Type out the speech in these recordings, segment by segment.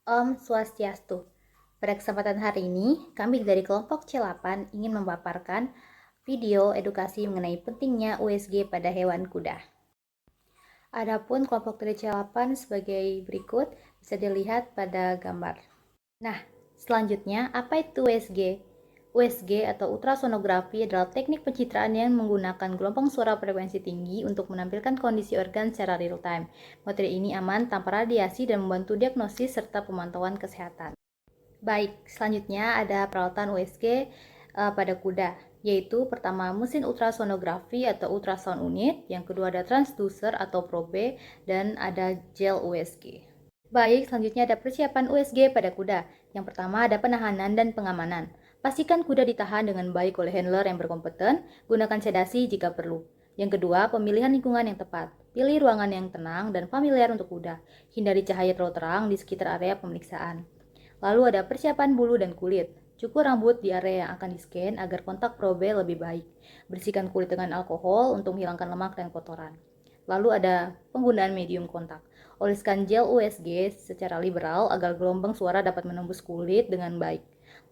Om Swastiastu. Pada kesempatan hari ini, kami dari kelompok C8 ingin memaparkan video edukasi mengenai pentingnya USG pada hewan kuda. Adapun kelompok dari C8 sebagai berikut bisa dilihat pada gambar. Nah, selanjutnya apa itu USG? USG atau ultrasonografi adalah teknik pencitraan yang menggunakan gelombang suara frekuensi tinggi untuk menampilkan kondisi organ secara real time. Metode ini aman tanpa radiasi dan membantu diagnosis serta pemantauan kesehatan. Baik, selanjutnya ada peralatan USG pada kuda, yaitu pertama mesin ultrasonografi atau ultrasound unit, yang kedua ada transducer atau probe, dan ada gel USG. Baik, selanjutnya ada persiapan USG pada kuda. Yang pertama ada penahanan dan pengamanan. Pastikan kuda ditahan dengan baik oleh handler yang berkompeten, gunakan sedasi jika perlu. Yang kedua, pemilihan lingkungan yang tepat. Pilih ruangan yang tenang dan familiar untuk kuda. Hindari cahaya terlalu terang di sekitar area pemeriksaan. Lalu ada persiapan bulu dan kulit. Cukur rambut di area yang akan di-scan agar kontak probe lebih baik. Bersihkan kulit dengan alkohol untuk menghilangkan lemak dan kotoran. Lalu ada penggunaan medium kontak. Oleskan gel USG secara liberal agar gelombang suara dapat menembus kulit dengan baik.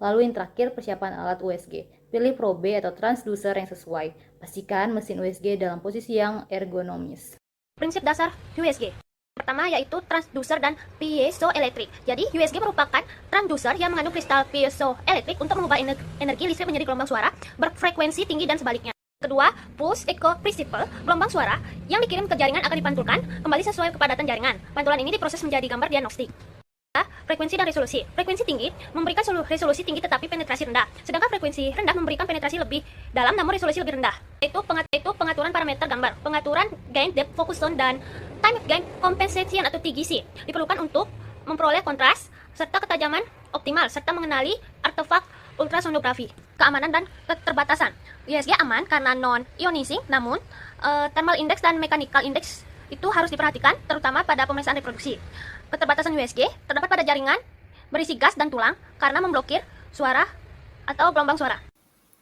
Lalu yang terakhir, persiapan alat USG. Pilih probe atau transducer yang sesuai. Pastikan mesin USG dalam posisi yang ergonomis. Prinsip dasar USG. Pertama yaitu transducer dan piezoelektrik. Jadi USG merupakan transducer yang mengandung kristal piezoelektrik untuk mengubah energi listrik menjadi gelombang suara berfrekuensi tinggi dan sebaliknya. Kedua, pulse echo principle, gelombang suara yang dikirim ke jaringan akan dipantulkan kembali sesuai kepadatan jaringan. Pantulan ini diproses menjadi gambar diagnostik. Frekuensi dan resolusi. Frekuensi tinggi memberikan resolusi tinggi tetapi penetrasi rendah, sedangkan frekuensi rendah memberikan penetrasi lebih dalam namun resolusi lebih rendah. Itu pengaturan parameter gambar, pengaturan gain, depth focus zone, dan time gain compensation atau TGC diperlukan untuk memperoleh kontras serta ketajaman optimal serta mengenali artefak ultrasonografi. Keamanan dan keterbatasan. USG aman karena non-ionizing, namun thermal index dan mechanical index itu harus diperhatikan terutama pada pemeriksaan reproduksi. Keterbatasan USG terdapat pada jaringan berisi gas dan tulang karena memblokir suara atau gelombang suara.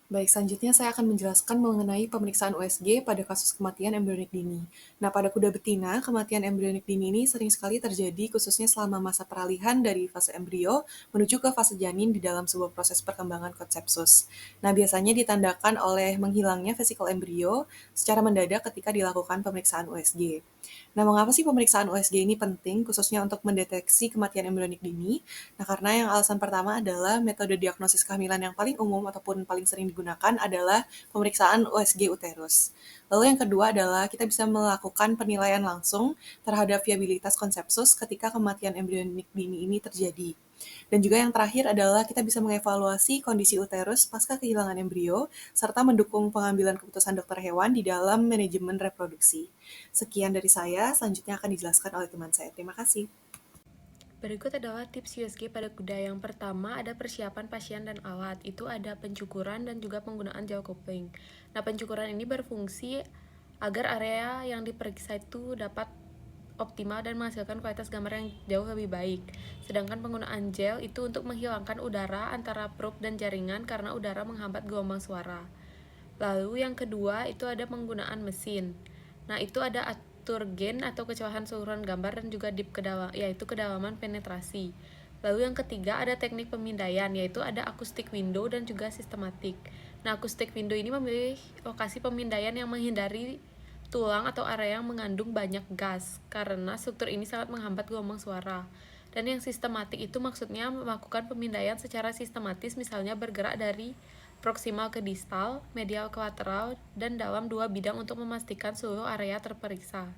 Baik, selanjutnya saya akan menjelaskan mengenai pemeriksaan USG pada kasus kematian embrionik dini. Nah, pada kuda betina, kematian embrionik dini ini sering sekali terjadi khususnya selama masa peralihan dari fase embrio menuju ke fase janin di dalam sebuah proses perkembangan konsepsus. Nah, biasanya ditandakan oleh menghilangnya vesikel embrio secara mendadak ketika dilakukan pemeriksaan USG. Nah, mengapa sih pemeriksaan USG ini penting khususnya untuk mendeteksi kematian embrionik dini? Nah, karena yang alasan pertama adalah metode diagnosis kehamilan yang paling umum ataupun paling sering digunakan adalah pemeriksaan USG uterus. Lalu yang kedua adalah kita bisa melakukan penilaian langsung terhadap viabilitas konsepsus ketika kematian embrionik dini ini terjadi. Dan juga yang terakhir adalah kita bisa mengevaluasi kondisi uterus pasca kehilangan embrio, serta mendukung pengambilan keputusan dokter hewan di dalam manajemen reproduksi. Sekian dari saya, selanjutnya akan dijelaskan oleh teman saya. Terima kasih. Berikut adalah tips USG pada kuda. Yang pertama ada persiapan pasien dan alat. Itu ada pencukuran dan juga penggunaan gel kopling. Nah, pencukuran ini berfungsi agar area yang diperiksa itu dapat optimal dan menghasilkan kualitas gambar yang jauh lebih baik. Sedangkan penggunaan gel itu untuk menghilangkan udara antara probe dan jaringan karena udara menghambat gelombang suara. Lalu yang kedua itu ada penggunaan mesin. Nah, itu ada atur gain atau kecocokan seluruhan gambar dan juga deep yaitu kedalaman penetrasi. Lalu yang ketiga ada teknik pemindaian, yaitu ada acoustic window dan juga sistematik. Nah, acoustic window ini memilih lokasi pemindaian yang menghindari tulang atau area yang mengandung banyak gas, karena struktur ini sangat menghambat gelombang suara. Dan yang sistematik itu maksudnya melakukan pemindaian secara sistematis, misalnya bergerak dari proksimal ke distal, medial ke lateral, dan dalam dua bidang untuk memastikan seluruh area terperiksa.